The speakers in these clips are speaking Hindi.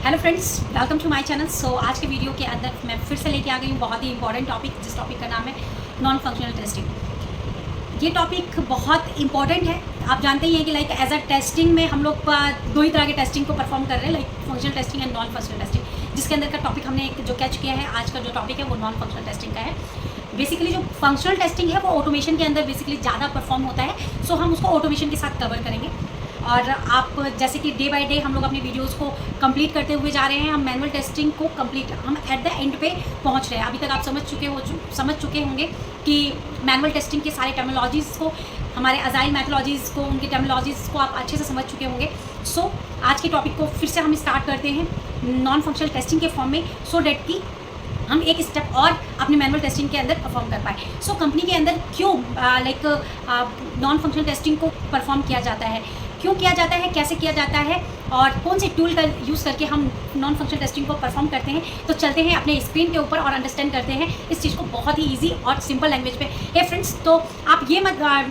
Hello friends, welcome to my channel. So आज के वीडियो के अंदर मैं फिर से लेके आ गई हूँ बहुत ही इंपॉर्टेंट टॉपिक, जिस टॉपिक का नाम है नॉन फंक्शनल टेस्टिंग। ये टॉपिक बहुत इंपॉर्टेंट है। आप जानते ही हैं कि लाइक एज अ टेस्टिंग में हम लोग दो ही तरह के टेस्टिंग को परफॉर्म कर रहे हैं, like functional testing and non functional testing, जिसके अंदर का टॉपिक हमने जो कैच किया है, आज का जो टॉपिक है वो नॉन फंक्शनल टेस्टिंग का है। बेसिकली जो फंक्शनल टेस्टिंग है वो ऑटोमेशन के अंदर बेसिकली ज़्यादा परफॉर्म होता है, सो हम उसको ऑटोमेशन के साथ कवर करेंगे। और आप जैसे कि डे बाय डे हम लोग अपने वीडियोस को कंप्लीट करते हुए जा रहे हैं। हम मैनुअल टेस्टिंग को कंप्लीट हम एट द एंड पे पहुंच रहे हैं। अभी तक आप समझ चुके होंगे कि मैनुअल टेस्टिंग के सारे टर्मिनोलॉजीज़ को, हमारे अजाइल मैथोलॉजीज़ को, उनकी टर्मिनोलॉजीज़ को आप अच्छे से समझ चुके होंगे। सो आज के टॉपिक को फिर से हम स्टार्ट करते हैं नॉन फंक्शनल टेस्टिंग के फॉर्म में, सो डैट कि हम एक स्टेप और अपनी मैनुअल टेस्टिंग के अंदर परफॉर्म कर पाए। सो कंपनी के अंदर क्यों लाइक नॉन फंक्शनल टेस्टिंग को परफॉर्म किया जाता है, क्यों किया जाता है, कैसे किया जाता है और कौन से टूल का यूज़ करके हम नॉन फंक्शनल टेस्टिंग को परफॉर्म करते हैं। तो चलते हैं अपने स्क्रीन के ऊपर और अंडरस्टैंड करते हैं इस चीज़ को बहुत ही इजी और सिंपल लैंग्वेज पे। हे फ्रेंड्स, तो आप ये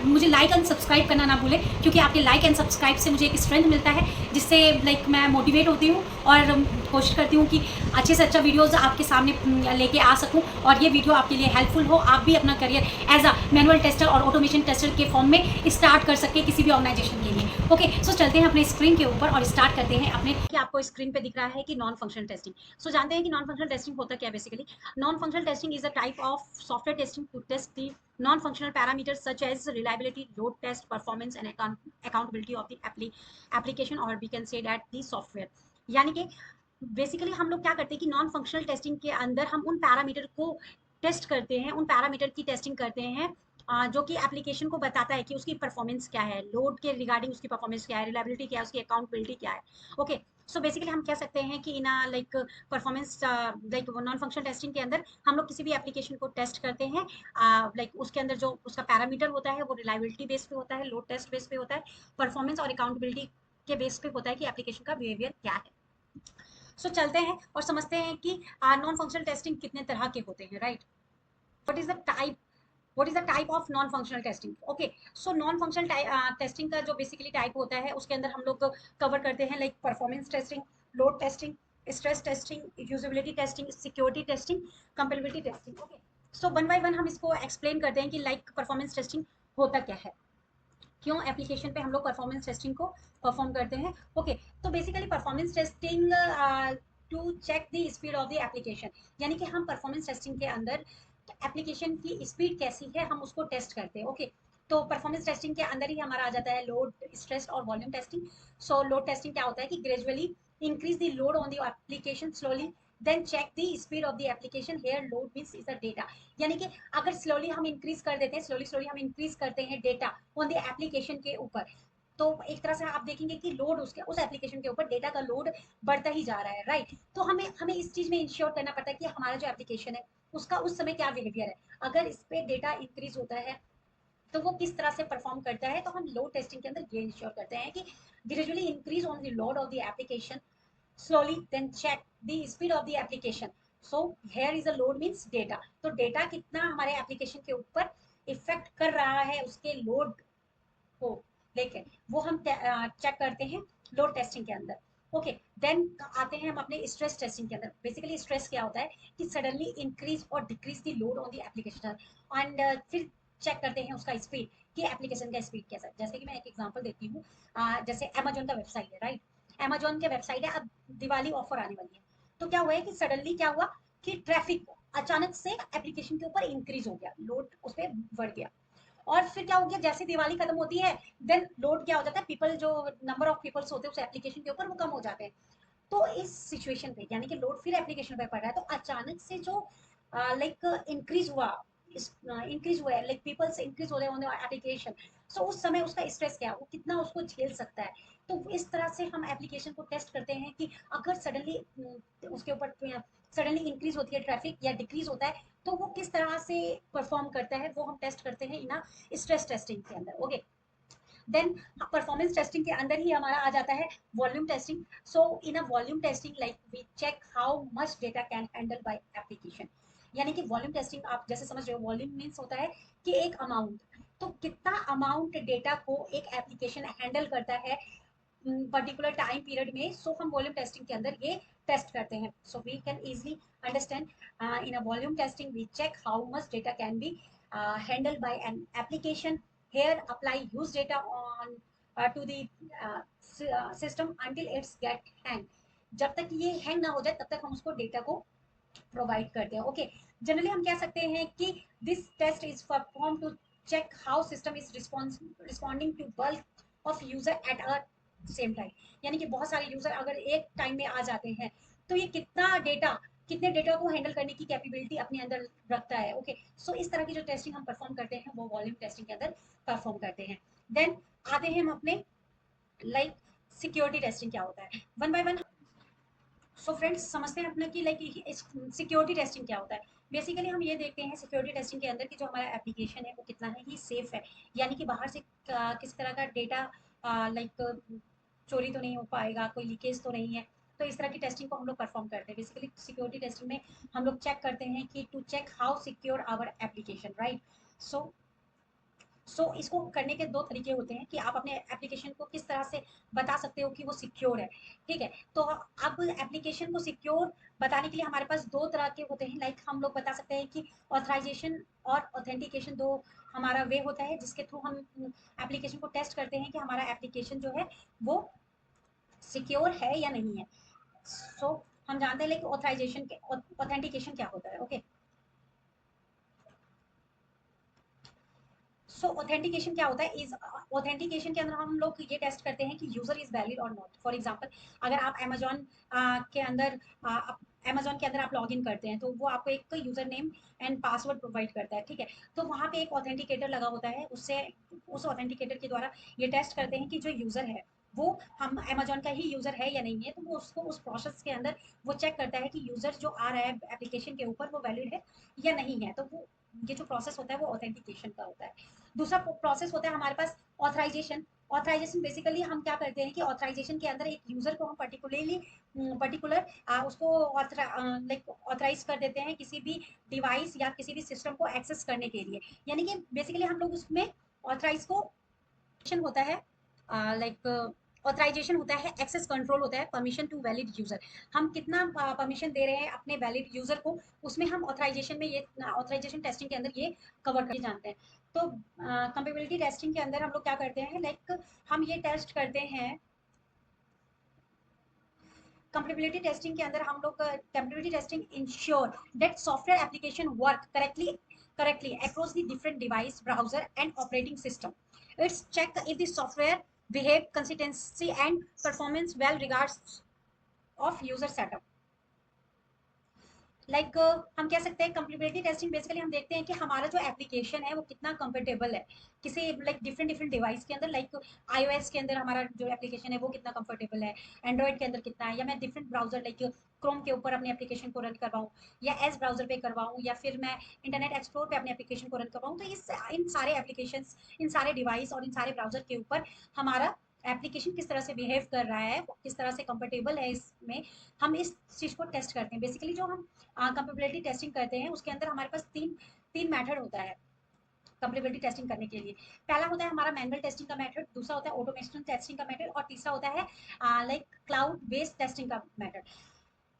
मुझे लाइक एंड सब्सक्राइब करना ना भूलें, क्योंकि आपके लाइक एंड सब्सक्राइब से मुझे एक स्ट्रेंथ मिलता है, जिससे लाइक मैं मोटिवेट होती हूँ और कोशिश करती हूँ कि अच्छे से अच्छा वीडियोज़ आपके सामने लेके आ सकूँ और ये वीडियो आपके लिए हेल्पफुल हो। आप भी अपना career as a manual tester और ऑटोमेशन टेस्टर के फॉर्म में स्टार्ट कर सके किसी भी ऑर्गेनाइजेशन के लिए। ओके, सो चलते हैं अपने स्क्रीन के ऊपर और स्टार्ट करते हैं अपने। कि आपको स्क्रीन पे दिख रहा है कि नॉन फंक्शनल टेस्टिंग। सो जानते हैं कि नॉन फंक्शनल टेस्टिंग होता क्या है। Basically non functional testing is a type of software testing to test the non functional parameters such as reliability, load test, performance and accountability of the application, और we can say that the software. यानी कि बेसिकली हम लोग क्या करते हैं कि नॉन फंक्शनल टेस्टिंग के अंदर हम उन पैरामीटर को टेस्ट करते हैं, उन पैरामीटर की टेस्टिंग करते हैं जो कि एप्लीकेशन को बताता है कि उसकी परफॉर्मेंस क्या है, लोड के रिगार्डिंग उसकी परफॉर्मेंस क्या है, रिलायबिलिटी क्या है, उसकी अकाउंटेबिलिटी क्या है। ओके, सो बेसिकली हम कह सकते हैं कि in like performance like non functional testing के अंदर हम लोग किसी भी एप्लीकेशन को टेस्ट करते हैं, लाइक उसके अंदर जो उसका पैरामीटर होता है वो रिलायबिलिटी बेस पे होता है, लोड टेस्ट बेस पे होता है, परफॉर्मेंस और अकाउंटेबिलिटी के बेस पे होता है कि एप्लीकेशन का बिहेवियर क्या है। सो चलते हैं और समझते हैं कि नॉन फंक्शनल टेस्टिंग कितने तरह के होते हैं, right. What is the type, what is the type of non functional testing. Okay, so non functional testing का जो बेसिकली टाइप होता है उसके अंदर हम लोग कवर करते हैं like performance testing, load testing, stress testing, usability testing, security testing, compatibility testing. Okay, so one by one हम इसको एक्सप्लेन करते हैं कि लाइक परफॉर्मेंस टेस्टिंग होता क्या है, क्यों एप्लीकेशन पे हम लोग परफॉर्मेंस टेस्टिंग को परफॉर्म करते हैं। ओके, तो basically performance testing to check the speed of the application, यानी कि हम परफॉर्मेंस टेस्टिंग के अंदर एप्लीकेशन की स्पीड कैसी है हम उसको टेस्ट करते हैं। ओके, तो परफॉर्मेंस टेस्टिंग के अंदर ही हमारा आ जाता है लोड, स्ट्रेस और volume testing. So load testing क्या होता है कि gradually increase the load on the application slowly, then check the speed of the application, here load means is a data. यानी कि अगर स्लोली हम इंक्रीज कर देते हैं, स्लोली स्लोली हम इंक्रीज करते हैं डेटा ऑन द एप्लीकेशन के ऊपर, तो एक तरह से आप देखेंगे कि लोड उसके उस एप्लीकेशन के ऊपर डेटा का लोड बढ़ता ही जा रहा है, राइट। तो हमें हमें इस चीज में इंश्योर करना पड़ता है कि हमारा जो एप्लीकेशन है उसका उस समय क्या बिहेवियर है। अगर इस पे डेटा इंक्रीज होता है तो वो किस तरह से परफॉर्म करता है, तो हम लोड टेस्टिंग के अंदर ये इंश्योर करते हैं कि gradually increase on the load of the application slowly, then check the speed of the application. So here is a load means data, तो डेटा कितना हमारे एप्लीकेशन के ऊपर इफेक्ट कर रहा है उसके लोड को लेकर, वो हम चेक करते हैं लोड टेस्टिंग के अंदर। ओके, देन आते हैं हम अपने स्ट्रेस टेस्टिंग के अंदर। बेसिकली स्ट्रेस क्या होता है कि सडनली इंक्रीज और decrease the load on the application, and फिर चेक करते हैं उसका स्पीड कि एप्लीकेशन का स्पीड कैसा है। जैसे कि मैं एक एग्जांपल देती हूँ, जैसे अमेजोन का वेबसाइट है, राइट। अमेजोन के वेबसाइट है, अब दिवाली ऑफर आने वाली है, तो क्या हुआ है कि सडनली क्या हुआ कि ट्रैफिक अचानक से एप्लीकेशन के ऊपर इंक्रीज हो गया, लोड उस पर बढ़ गया। और फिर क्या हो गया, जैसे दिवाली खत्म होती है देन लोड क्या हो जाता है, पीपल जो नंबर ऑफ पीपल्स होते हैं उस एप्लीकेशन के ऊपर वो कम हो जाते हैं। तो इस सिचुएशन पे यानी कि लोड फिर एप्लीकेशन पे पड़ रहा है, तो अचानक से जो लाइक इंक्रीज हुआ, इंक्रीज हुआ है, लाइक पीपल्स इंक्रीज हो रहे हैं एप्लीकेशन, सो उस समय उसका स्ट्रेस क्या है, वो कितना उसको झेल सकता है। तो इस तरह से हम एप्लीकेशन को टेस्ट करते हैं कि अगर सडनली उसके ऊपर सडनली इंक्रीज होती है ट्रैफिक या डिक्रीज होता है, तो वो किस तरह से परफॉर्म करता है, वो हम टेस्ट करते हैं इन स्ट्रेस टेस्टिंग के अंदर। ओके, देन परफॉर्मेंस टेस्टिंग के अंदर ही हमारा आ जाता है volume testing. So in a volume testing like we check how much data can handle by application. यानी कि वॉल्यूम टेस्टिंग आप जैसे समझ रहे हो, वॉल्यूम मीन्स होता है कि एक अमाउंट, तो कितना अमाउंट डेटा को एक एप्लीकेशन हैंडल करता है पर्टिकुलर टाइम पीरियड में, सो हम वॉल्यूम टेस्टिंग के अंदर ये टेस्ट करते हैं. So we can easily understand in a volume testing we check how much data can be handled by an application. Here apply use data on to the system until it's get hang. जब तक ये हैंग ना हो जाए तब तक हम उसको डेटा को प्रोवाइड करते हैं. ओके, जनरली हम कह सकते हैं कि this test is perform to check how system is responding to bulk of user at a same time. यानी कि बहुत सारे यूजर अगर एक टाइम में आ जाते हैं तो ये कितने डेटा को हैंडल करने की कैपेबिलिटी अपने अंदर रखता है. ओके, सो इस तरह की जो टेस्टिंग हम परफॉर्म करते हैं वो वॉल्यूम टेस्टिंग के अंदर परफॉर्म करते हैं. देन आते हैं हम अपने लाइक सिक्योरिटी टेस्टिंग क्या होता है, one by one. So friends समझते हैं अपने कि लाइक सिक्योरिटी टेस्टिंग क्या होता है. बेसिकली हम ये देखते हैं सिक्योरिटी टेस्टिंग के अंदर कि जो हमारा एप्लीकेशन है वो कितना है ही सेफ है, यानी कि बाहर से किस तरह का डेटा लाइक चोरी तो नहीं हो पाएगा, कोई लीकेज तो नहीं है. तो इस तरह की टेस्टिंग को हम लोग परफॉर्म करते हैं. बेसिकली सिक्योरिटी टेस्टिंग में हम लोग चेक करते हैं कि to check how secure our application, right. So इसको करने के दो तरीके होते हैं कि आप अपने एप्लीकेशन को किस तरह से बता सकते हो कि वो सिक्योर है. ठीक है, तो अब एप्लीकेशन को सिक्योर बताने के लिए हमारे पास दो तरह के होते हैं. लाइक हम लोग बता सकते हैं कि ऑथराइजेशन और ऑथेंटिकेशन दो हमारा वे होता है जिसके थ्रू हम एप्लीकेशन को टेस्ट करते हैं कि हमारा एप्लीकेशन जो है वो सिक्योर है या नहीं है. सो हम जानते हैं लेकिन ऑथराइजेशन के ऑथेंटिकेशन क्या होता है. ओके, सो ऑथेंटिकेशन क्या होता है इज ऑथेंटिकेशन के अंदर हम लोग ये टेस्ट करते हैं कि यूजर इज वैलिड और नॉट. फॉर एग्जांपल अगर आप अमेजोन के अंदर अमेजोन के अंदर आप लॉग इन करते हैं तो वो आपको एक user name and password provide करता है. ठीक है, तो वहाँ पे एक ऑथेंटिकेटर लगा होता है, उससे उस ऑथेंटिकेटर के द्वारा ये टेस्ट करते हैं कि जो यूजर है वो हम अमेजोन का ही यूजर है या नहीं है. तो वो उसको उस प्रोसेस के अंदर वो चेक करता है कि यूजर जो आ रहा है एप्लीकेशन के ऊपर वो वैलिड है या नहीं है. तो वो ये जो प्रोसेस होता है वो ऑथेंटिकेशन का होता है. दूसरा प्रोसेस होता है हमारे पास ऑथराइजेशन. ऑथराइजेशन बेसिकली हम क्या करते हैं कि ऑथराइजेशन के अंदर एक यूजर को हम पर्टिकुलर उसको लाइक ऑथराइज कर देते हैं किसी भी डिवाइस या किसी भी सिस्टम को एक्सेस करने के लिए. यानी कि बेसिकली हम लोग उसमें ऑथराइज को होता है लाइक ऑथराइजेशन होता है, एक्सेस कंट्रोल होता है, परमिशन टू वैलिड यूजर. हम कितना परमिशन दे रहे हैं अपने वैलिड यूजर को उसमें हम ऑथराइजेशन में ये ऑथराइजेशन टेस्टिंग के अंदर ये कवर कर जानते हैं. तो कंपेबिलिटी टेस्टिंग के अंदर हम लोग क्या करते हैं लाइक हम ये टेस्ट करते हैं. कंपेबिलिटी टेस्टिंग के अंदर हम लोग compatibility testing ensure that software application work correctly across the different device browser and operating system. It's check if the software behave consistency and performance well regards of user setup. Like हम कह सकते हैं कंपेटिबिलिटी टेस्टिंग बेसिकली हम देखते हैं कि हमारा जो एप्लीकेशन है वो कितना कंफर्टेबल है किसी लाइक डिफरेंट डिफरेंट डिवाइस के अंदर. लाइक iOS के अंदर हमारा जो एप्लीकेशन है वो कितना कंफर्टेबल है, एंड्रॉइड के अंदर कितना है, या मैं डिफरेंट ब्राउजर लाइक क्रोम के ऊपर अपने एप्लीकेशन को रन करवाऊँ या एस ब्राउजर पे करवाऊँ या फिर मैं इंटरनेट एक्सप्लोर पे अपने एप्लीकेशन को रन करवाऊँ. तो इन सारे एप्लीकेशन, इन सारे डिवाइस और इन सारे ब्राउजर के ऊपर हमारा एप्लीकेशन किस तरह से बिहेव कर रहा है, किस तरह से कंफर्टेबल है, इसमें हम इस चीज़ को टेस्ट करते हैं. बेसिकली जो हम कंपेबिलिटी टेस्टिंग करते हैं उसके अंदर हमारे पास तीन तीन मेथड होता है कंपेबिलिटी टेस्टिंग करने के लिए. पहला होता है हमारा मैनुअल टेस्टिंग का मेथड, दूसरा होता है ऑटोमेशन टेस्टिंग का मेथड और तीसरा होता है लाइक क्लाउड बेस्ड टेस्टिंग का मेथड.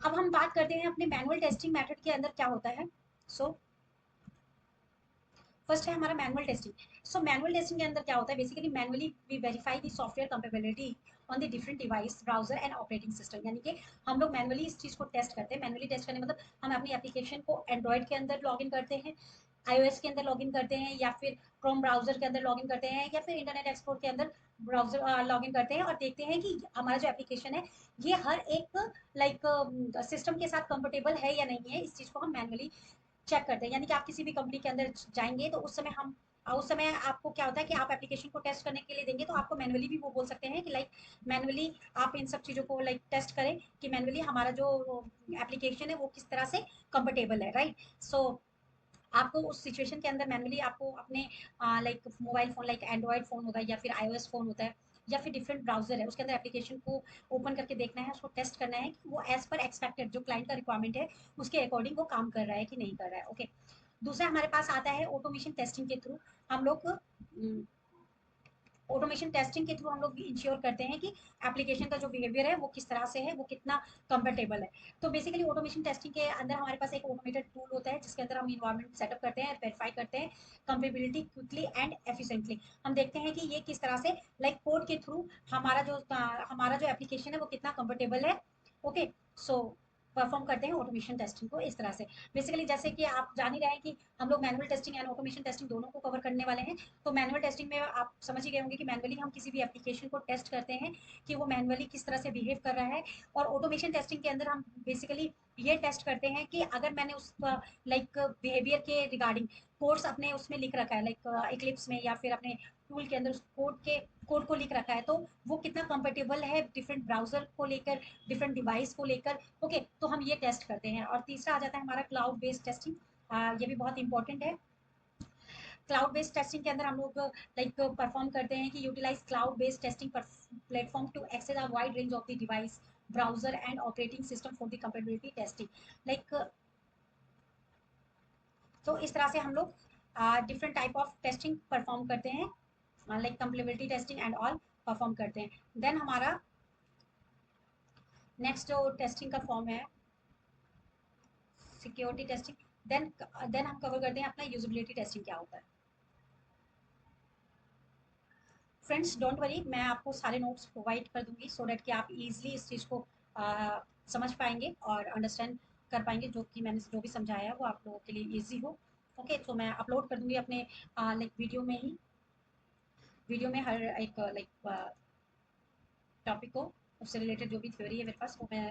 अब हम बात करते हैं अपने मैनुअल टेस्टिंग मेथड के अंदर क्या होता है. सो फर्स्ट है हमारा manual testing. So manual testing के अंदर क्या होता है basically manually we verify the software compatibility on the different device browser and operating system. यानी कि हम लोग मैनुअली इस चीज़ को टेस्ट करते हैं. मैनुअली टेस्ट करने मतलब हम अपनी एप्लीकेशन को एंड्रॉइड के अंदर लॉग इन करते हैं, iOS के अंदर लॉगिन करते हैं या फिर क्रोम ब्राउजर के अंदर लॉगिन करते हैं या फिर इंटरनेट एक्सप्लोर के अंदर ब्राउजर लॉगिन करते हैं और देखते हैं कि हमारा जो एप्लीकेशन है ये हर एक लाइक सिस्टम के साथ कंफर्टेबल है या नहीं है. इस चीज़ को हम मैनुअली चेक करते हैं. यानी कि आप किसी भी कंपनी के अंदर जाएंगे तो उस समय आपको क्या होता है कि आप एप्लीकेशन को टेस्ट करने के लिए देंगे तो आपको मैनुअली भी वो बोल सकते हैं कि लाइक मैनुअली आप इन सब चीज़ों को लाइक टेस्ट करें कि मैनुअली हमारा जो एप्लीकेशन है वो किस तरह से कंफर्टेबल है, राइट. सो आपको उस सिचुएशन के अंदर मैनुअली आपको अपने like mobile phone like Android phone होता है या फिर iOS फ़ोन होता है या फिर डिफरेंट ब्राउजर है उसके अंदर एप्लीकेशन को ओपन करके देखना है, उसको टेस्ट करना है कि वो एज पर एक्सपेक्टेड जो क्लाइंट का रिक्वायरमेंट है उसके अकॉर्डिंग वो काम कर रहा है कि नहीं कर रहा है. ओके, दूसरा हमारे पास आता है ऑटोमेशन टेस्टिंग के थ्रू हम लोग ऑटोमेशन टेस्टिंग के थ्रू हम लोग इंश्योर करते हैं कि एप्लीकेशन का जो बिहेवियर है वो किस तरह से है, वो कितना कंफर्टेबल है। तो बेसिकली ऑटोमेशन टेस्टिंग के अंदर हमारे पास एक ऑटोमेटेड टूल होता है जिसके अंदर हम इन्वायरमेंट सेटअप करते हैं, वेरीफाई करते हैं कंपेबिलिटी क्विकली एंड एफिशिएंटली। हम देखते हैं कि ये किस तरह से लाइक कोड के थ्रू हमारा जो एप्लीकेशन है वो कितना कंफर्टेबल है। ओके, सो परफॉर्म करते हैं ऑटोमेशन टेस्टिंग को इस तरह से। बेसिकली जैसे कि आप जान ही रहे हैं कि हम लोग manual testing and automation testing दोनों को कवर करने वाले हैं। तो मैनुअल टेस्टिंग में आप समझ ही गए होंगे कि मैनुअली हम किसी भी एप्लीकेशन को टेस्ट करते हैं कि वो मैनुअली किस तरह से बिहेव कर रहा है। और ऑटोमेशन टेस्टिंग के अंदर हम बेसिकली ये टेस्ट करते हैं कि अगर मैंने उस लाइक बिहेवियर के रिगार्डिंग कोड्स अपने उसमें लिख रखा है, लाइक इक्लिप्स में या फिर अपने टूल के अंदर उस कोड को लिख रखा है, तो वो कितना कंफर्टेबल है डिफरेंट ब्राउजर को लेकर, डिफरेंट डिवाइस को लेकर। ओके, तो हम ये टेस्ट करते हैं। और तीसरा आ जाता है हमारा क्लाउड बेस्ड टेस्टिंग। ये भी बहुत इंपॉर्टेंट है। क्लाउड बेस्ड टेस्टिंग के अंदर हम लोग लाइक परफॉर्म करते हैं कि utilize cloud based testing platform to access a wide range of the device, browser and operating system for the compatibility testing. Like तो इस तरह से हम लोग different type of testing perform करते हैं, like compatibility testing and all perform करते हैं। देन हमारा नेक्स्ट जो टेस्टिंग का फॉर्म है सिक्योरिटी टेस्टिंग। देन हम कवर करते हैं अपना यूजिबिलिटी टेस्टिंग क्या होता है। फ्रेंड्स डोंट वरी, मैं आपको सारे नोट्स प्रोवाइड कर दूंगी सो डैट कि आप इजीली इस चीज़ को समझ पाएंगे और अंडरस्टैंड कर पाएंगे। जो कि मैंने जो भी समझाया है वो आप लोगों के लिए इजी हो। ओके, तो मैं अपलोड कर दूंगी अपने लाइक वीडियो में हर एक लाइक टॉपिक को, उससे रिलेटेड जो भी थ्योरी है मेरे पास वो मैं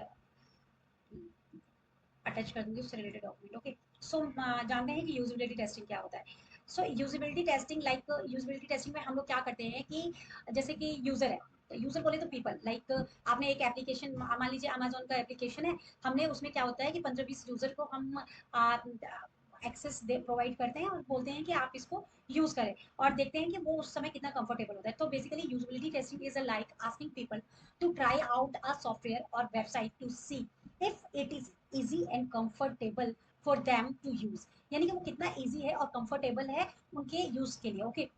अटैच कर दूंगी उससे रिलेटेड डॉक्यूमेंट। ओके, सो जानते हैं कि यूजिबिलिटी टेस्टिंग क्या होता है। सो यूजिबिलिटी टेस्टिंग यूजिबिलिटी टेस्टिंग में हम लोग क्या करते हैं कि जैसे कि यूजर है, तो यूजर बोले तो पीपल, लाइक आपने एक एप्लीकेशन मान लीजिए अमेजोन का एप्लीकेशन है। हमने उसमें क्या होता है कि 15-20 यूजर को हम एक्सेस दे प्रोवाइड करते हैं और बोलते हैं कि आप इसको यूज करें और देखते हैं कि वो उस समय कितना कंफर्टेबल होता है। तो basically usability testing is a like asking people to try out a software और website to see if it is easy and comfortable for them to use, यानी कि वो कितना इजी है और कंफर्टेबल है उनके यूज के लिए। ओके,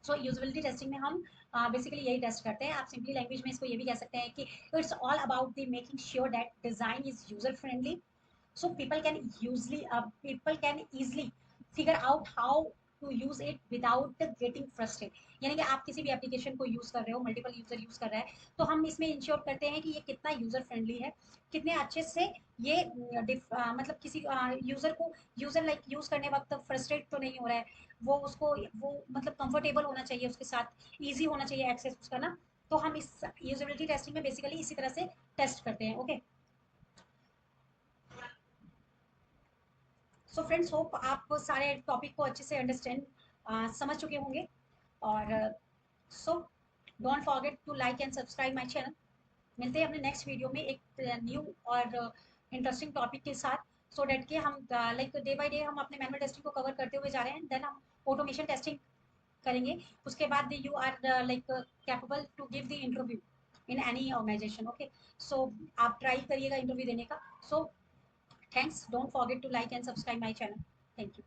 सो यूजिबिलिटी टेस्टिंग में हम बेसिकली यही टेस्ट करते हैं। आप सिंपली लैंग्वेज में इसको ये भी कह सकते हैं कि it's all about the making sure that design is user friendly, so people can easily figure out how to use it without getting frustrated। यानी कि आप किसी भी एप्लीकेशन को यूज कर रहे हो, मल्टीपल यूजर यूज कर रहा है, तो हम इसमें इंश्योर करते हैं कि ये कितना यूजर फ्रेंडली है, कितने अच्छे से ये मतलब किसी यूजर को यूजर लाइक यूज करने वक्त फ्रस्ट्रेट तो नहीं हो रहा है, वो मतलब कंफर्टेबल होना चाहिए, उसके साथ इजी होना चाहिए एक्सेस उसका ना। तो हम इस यूजिबिलिटी टेस्टिंग में बेसिकली इसी तरह से टेस्ट करते हैं। ओके, सो फ्रेंड्स होप आप सारे टॉपिक को अच्छे से अंडरस्टैंड समझ चुके होंगे। और so don't forget to like and subscribe my channel. मिलते हैं अपने नेक्स्ट वीडियो में एक न्यू और इंटरेस्टिंग टॉपिक के साथ, सो डेट के हम लाइक डे बाय डे हम अपने मैनुअल टेस्टिंग को कवर करते हुए जा रहे हैं। देन हम ऑटोमेशन टेस्टिंग करेंगे। उसके बाद you are like capable to give the interview in any organisation. Okay, so आप ट्राई करिएगा इंटरव्यू देने का। सो thanks, don't forget to like and subscribe my channel. Thank you.